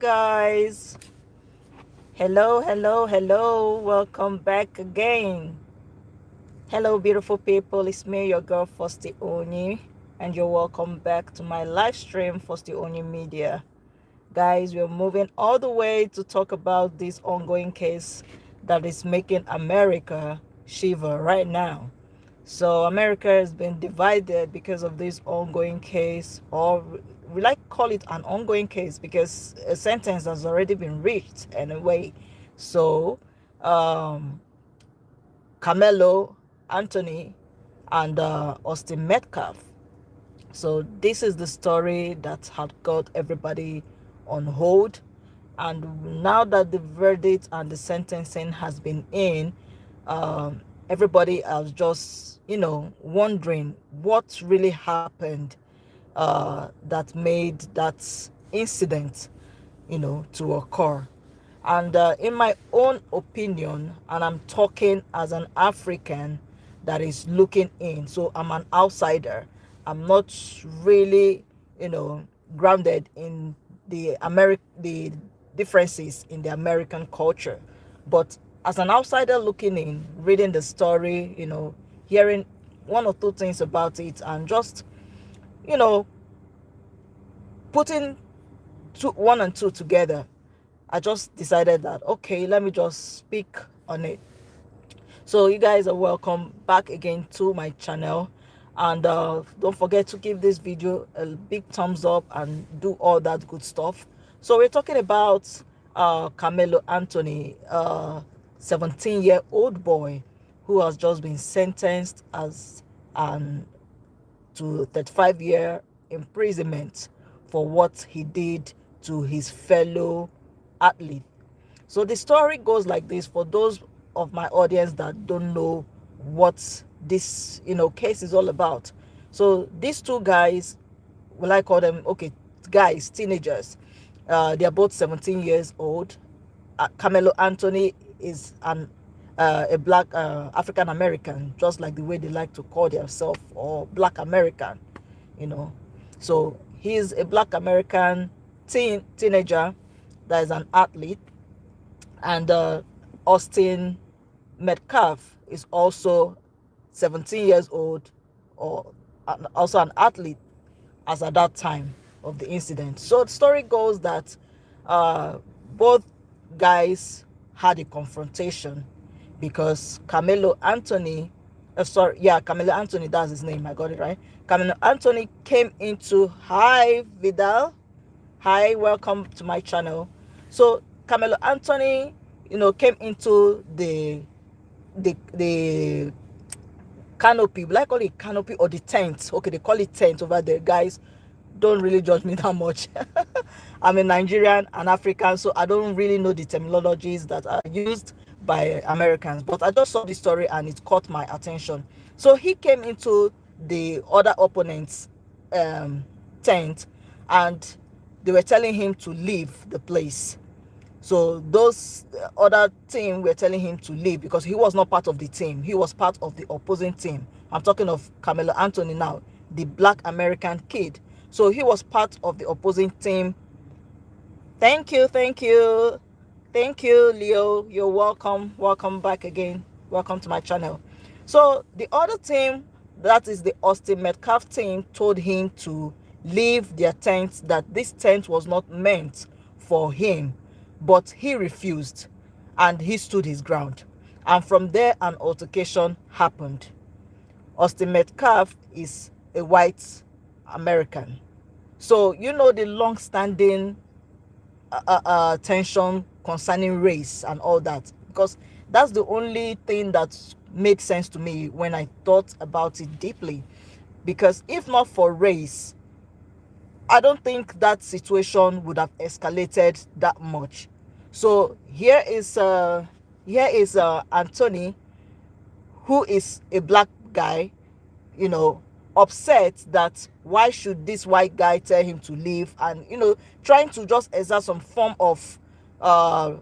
guys. Hello. Welcome back again. Hello, beautiful people. It's me, your girl, Fosti Oni, and you're welcome back to my live stream, Fosti Oni Media. Guys, we're moving all the way to talk about this ongoing case that is making America shiver right now. So America has been divided because of this ongoing case, or we like call it an ongoing case because a sentence has already been reached anyway. So um, Carmelo, Anthony, and Austin Metcalf. So this is the story that had got everybody on hold, and now that the verdict and the sentencing has been in, everybody is just wondering what really happened that made that incident to occur. And in my own opinion, and I'm talking as an African that is looking in, so I'm an outsider. I'm not really, grounded in the differences in the American culture. But as an outsider looking in, reading the story, hearing one or two things about it, and just, you know, putting one and two together, I just decided that okay, let me just speak on it. So you guys are welcome back again to my channel, and don't forget to give this video a big thumbs up and do all that good stuff. So we're talking about Carmelo Anthony, 17-year-old boy who has just been sentenced as an to 35-year imprisonment for what he did to his fellow athlete. So the story goes like this for those of my audience that don't know what this case is all about. So these two guys, will I call them, okay, guys, teenagers, they are both 17 years old. Carmelo Anthony is a black African American, just like the way they like to call themselves, or black American, you know. So he's a black American teenager that is an athlete, and Austin Metcalf is also 17 years old, or also an athlete as at that time of the incident. So the story goes that both guys had a confrontation because Carmelo Anthony, that's his name, I got it right. Carmelo Anthony came into, hi Vidal, hi, welcome to my channel. So Carmelo Anthony, came into the canopy, we like call it canopy or the tent. Okay, they call it tent over there, guys. Don't really judge me that much. I'm a Nigerian and African, so I don't really know the terminologies that are used by Americans, but I just saw the story and it caught my attention. So he came into the other opponent's um, tent, and they were telling him to leave the place. So those other team were telling him to leave because he was not part of the team. He was part of the opposing team. I'm talking of Carmelo Anthony now, the black American kid. So he was part of the opposing team. Thank you, Leo. You're welcome. Welcome back again. Welcome to my channel. So the other team, that is the Austin Metcalf team, told him to leave their tent, that this tent was not meant for him, but he refused and he stood his ground. And from there, an altercation happened. Austin Metcalf is a white American. So, the long standing tension concerning race and all that, because that's the only thing that made sense to me when I thought about it deeply. Because if not for race, I don't think that situation would have escalated that much. So here is Anthony, who is a black guy, you know, upset that why should this white guy tell him to leave, and trying to just exert some form of uh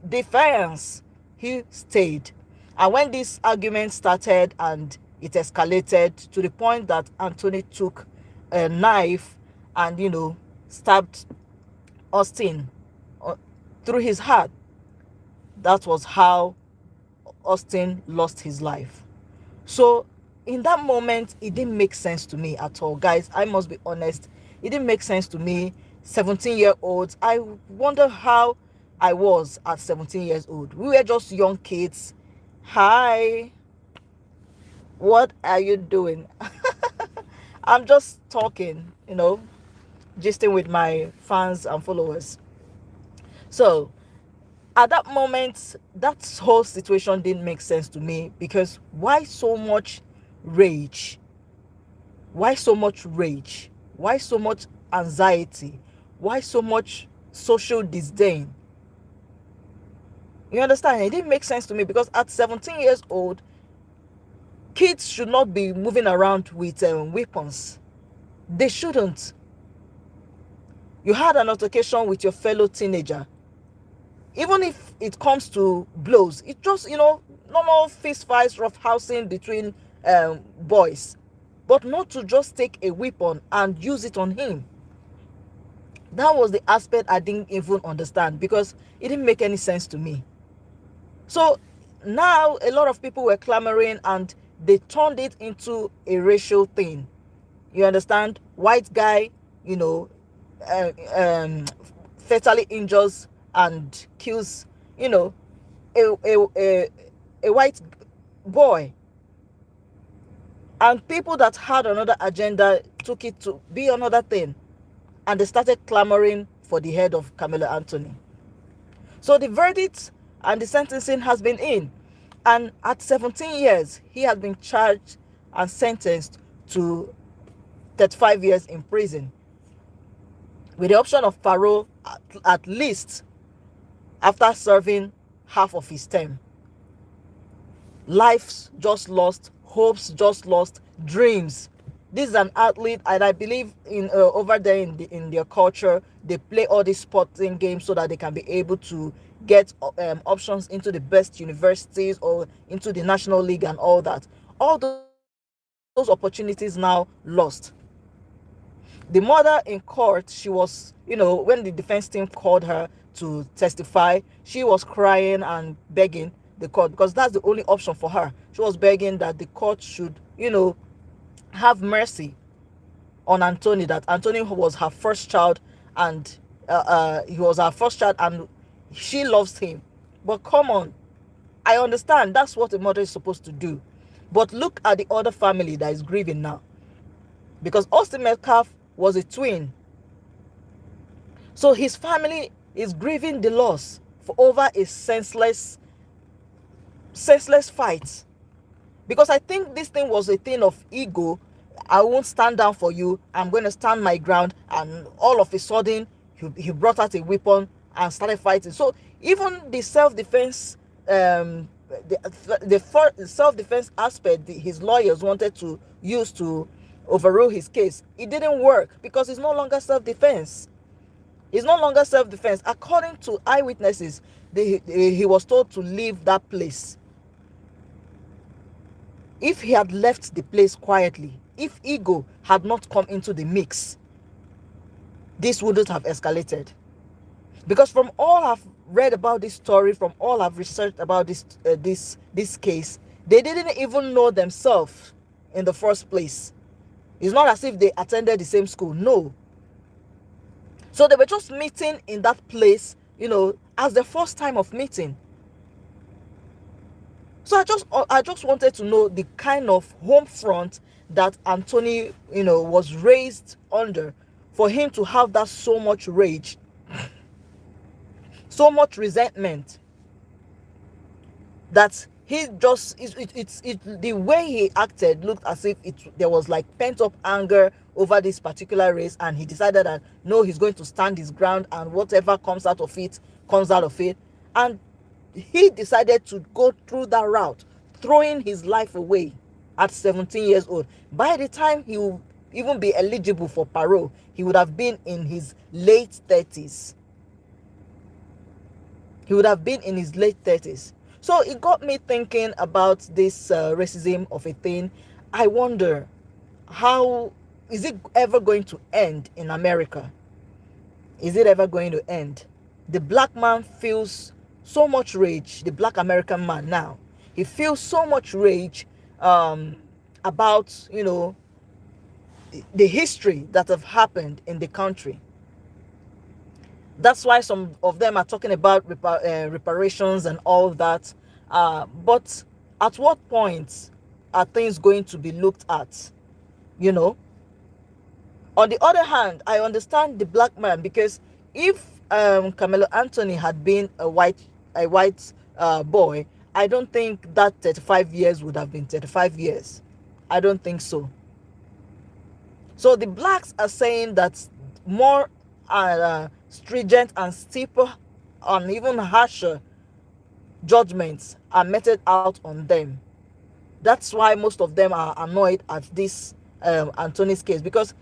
defiance. He stayed, and when this argument started and it escalated to the point that Anthony took a knife and stabbed Austin. through his heart. That was how Austin lost his life. So in that moment, it didn't make sense to me at all. Guys, I must be honest. It didn't make sense to me. 17-year-olds. I wonder how I was at 17 years old. We were just young kids. Hi, what are you doing? I'm just talking, gisting with my fans and followers. So at that moment, that whole situation didn't make sense to me, because why so much rage? Why so much rage? Why so much anxiety? Why so much social disdain? You understand? It didn't make sense to me, because at 17 years old, kids should not be moving around with weapons. They shouldn't. You had an altercation with your fellow teenager. Even if it comes to blows, it just, normal fist fights, rough housing between boys. But not to just take a weapon and use it on him. That was the aspect I didn't even understand, because it didn't make any sense to me. So now a lot of people were clamoring, and they turned it into a racial thing. You understand? White guy, you know, uh, um, fatally injures and kills, you know, a, a, a, a white boy. And people that had another agenda took it to be another thing. And they started clamoring for the head of Carmelo Anthony. So the verdict and the sentencing has been in. And at 17 years, he has been charged and sentenced to 35 years in prison, with the option of parole at least after serving half of his term. Lives just lost, hopes just lost, dreams. This is an athlete, and I believe in over there in their culture, they play all these sporting games so that they can be able to get options into the best universities or into the national league and all that. All those opportunities now lost. The mother in court, she was, when the defense team called her to testify, she was crying and begging the court, because that's the only option for her. She was begging that the court should, have mercy on Anthony, that Anthony was her first child, and he was her first child, and she loves him. But come on, I understand that's what a mother is supposed to do. But look at the other family that is grieving now, because Austin Metcalf was a twin. So his family is grieving the loss for over a senseless fight. Because I think this thing was a thing of ego. I won't stand down for you. I'm going to stand my ground. And all of a sudden, he brought out a weapon and started fighting. So even the self-defense, the self-defense aspect his lawyers wanted to use to overrule his case, it didn't work, because it's no longer self-defense. It's no longer self-defense. According to eyewitnesses, he was told to leave that place. If he had left the place quietly, if ego had not come into the mix, this wouldn't have escalated. Because from all I've read about this story, from all I've researched about this case, they didn't even know themselves in the first place. It's not as if they attended the same school. No. So they were just meeting in that place, as the first time of meeting. So I just wanted to know the kind of home front that Anthony, was raised under, for him to have that so much rage, so much resentment, that he just the way he acted looked as if there was like pent up anger over this particular race, and he decided that no, he's going to stand his ground, and whatever comes out of it comes out of it. And he decided to go through that route, throwing his life away at 17 years old. By the time he will even be eligible for parole, he would have been in his late 30s. He would have been in his late 30s. So it got me thinking about this racism of a thing. I wonder, how is it ever going to end in America? Is it ever going to end? The black man feels so much rage, the black American man now, he feels so much rage um, about, the history that have happened in the country. That's why some of them are talking about reparations and all that. But at what point are things going to be looked at? You know, on the other hand, I understand the black man, because if Carmelo Anthony had been a white boy, I don't think that 35 years would have been 35 years. I don't think so. So the blacks are saying that more stringent and steeper and even harsher judgments are meted out on them. That's why most of them are annoyed at this Anthony's case, because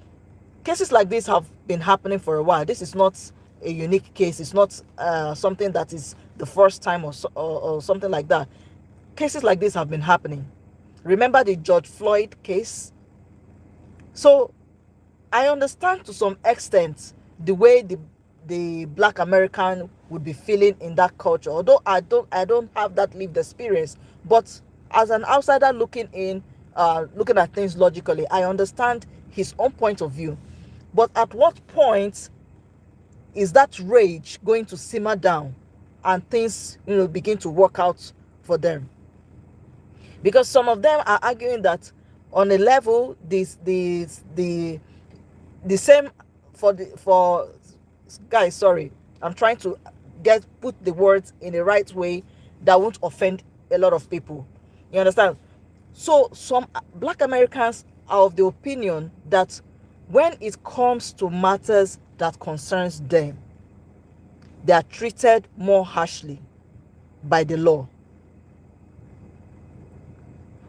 cases like this have been happening for a while. This is not a unique case. It's not something that is the first time, or something like that. Cases like this have been happening. Remember the George Floyd case? So I understand to some extent the way the black American would be feeling in that culture. Although I don't have that lived experience, but as an outsider looking in, looking at things logically, I understand his own point of view. But at what point is that rage going to simmer down and things, begin to work out for them? Because some of them are arguing that on a level, the same for guys, sorry, I'm trying to put the words in the right way that won't offend a lot of people. You understand? So some black Americans are of the opinion that when it comes to matters that concerns them, they are treated more harshly by the law.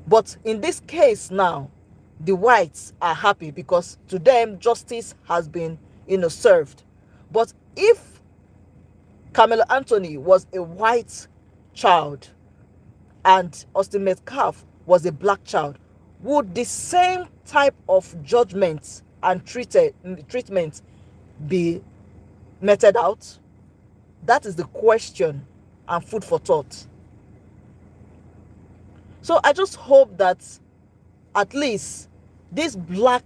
But in this case now, the whites are happy because to them justice has been, served. But if Carmelo Anthony was a white child and Austin Metcalf was a black child, would the same type of judgment and treatment be meted out? That is the question and food for thought. So I just hope that at least these black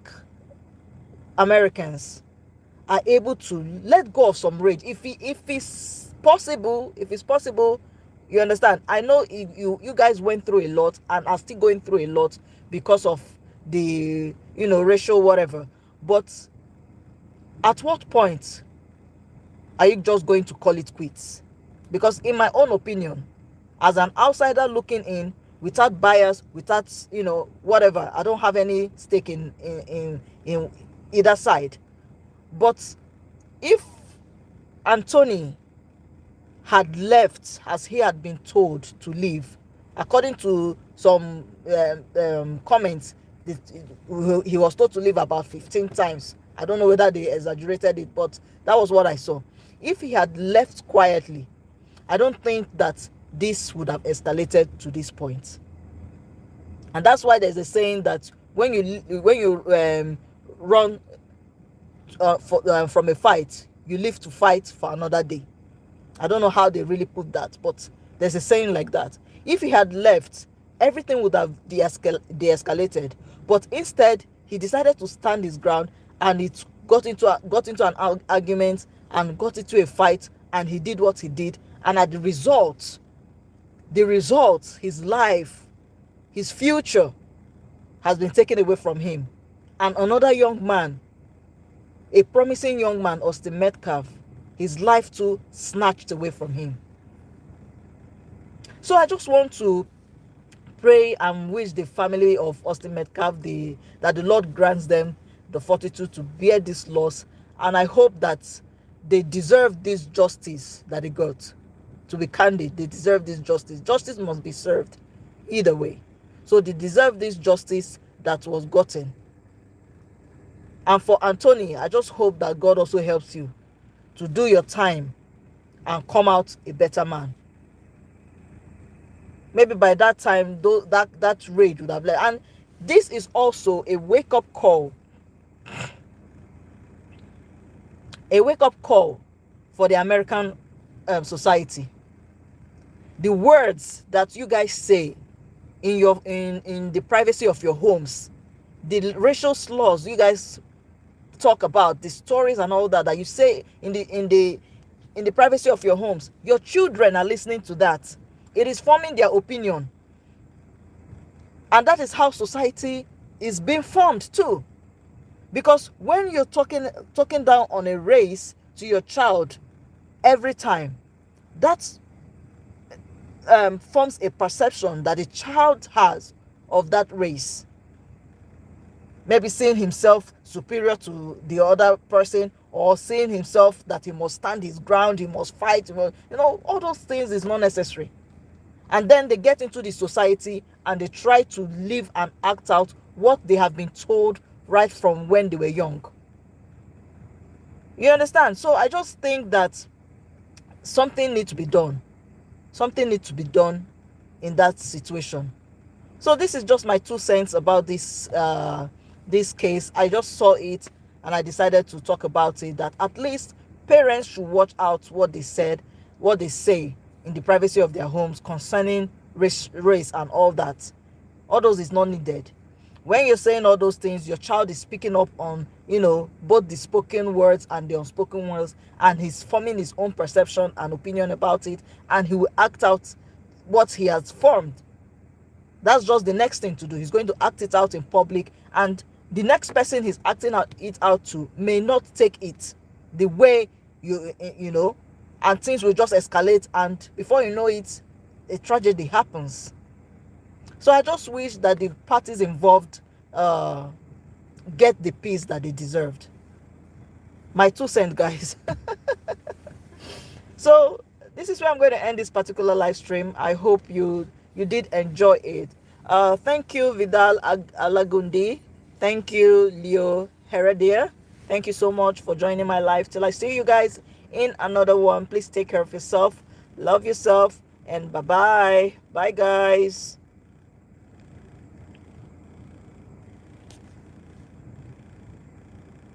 Americans are able to let go of some rage. If it's possible, you understand. I know you guys went through a lot and are still going through a lot because of the racial whatever. But at what point are you just going to call it quits? Because in my own opinion, as an outsider looking in, without bias, without whatever, I don't have any stake in either side. But if Anthony had left as he had been told to leave, according to some comments, he was told to leave about 15 times. I don't know whether they exaggerated it, but that was what I saw. If he had left quietly, I don't think that this would have escalated to this point. And that's why there's a saying that when you run from a fight, you live to fight for another day. I don't know how they really put that, but there's a saying like that. If he had left, everything would have de-escalated. But instead, he decided to stand his ground, and it got into an argument and got into a fight, and he did what he did. And at the result, his life, his future has been taken away from him. And another young man, a promising young man, Austin Metcalf, his life too snatched away from him. So I just want to pray and wish the family of Austin Metcalf that the Lord grants them the fortitude to bear this loss. And I hope that they deserve this justice that they got. To be candid, they deserve this justice. Justice must be served either way. So they deserve this justice that was gotten. And for Anthony, I just hope that God also helps you to do your time and come out a better man. Maybe by that time, that rage would have left. And this is also a wake-up call. A wake-up call for the American society. The words that you guys say in your in the privacy of your homes, the racial slurs you guys talk about, the stories and all that you say in the privacy of your homes, your children are listening to that. It is forming their opinion, and that is how society is being formed too. Because when you're talking down on a race to your child every time, that forms a perception that the child has of that race. Maybe seeing himself superior to the other person, or seeing himself that he must stand his ground, he must fight, all those things is not necessary. And then they get into the society and they try to live and act out what they have been told right from when they were young. You understand? So I just think that something needs to be done. Something needs to be done in that situation. So this is just my 2 cents about this case. I just saw it and I decided to talk about it, that at least parents should watch out what they say in the privacy of their homes concerning race and all that. All those is not needed. When you're saying all those things, your child is picking up on, both the spoken words and the unspoken words, and he's forming his own perception and opinion about it, and he will act out what he has formed. That's just the next thing to do. He's going to act it out in public, and the next person he's acting it out to may not take it the way and things will just escalate, and before you know it, a tragedy happens. So I just wish that the parties involved get the peace that they deserved. My 2 cents, guys. So this is where I'm going to end this particular live stream. I hope you did enjoy it. Thank you, Vidal Alagundi. Thank you, Leo Heredia. Thank you so much for joining my live. Till I see you guys in another one, please take care of yourself, love yourself, and bye-bye. Bye, guys.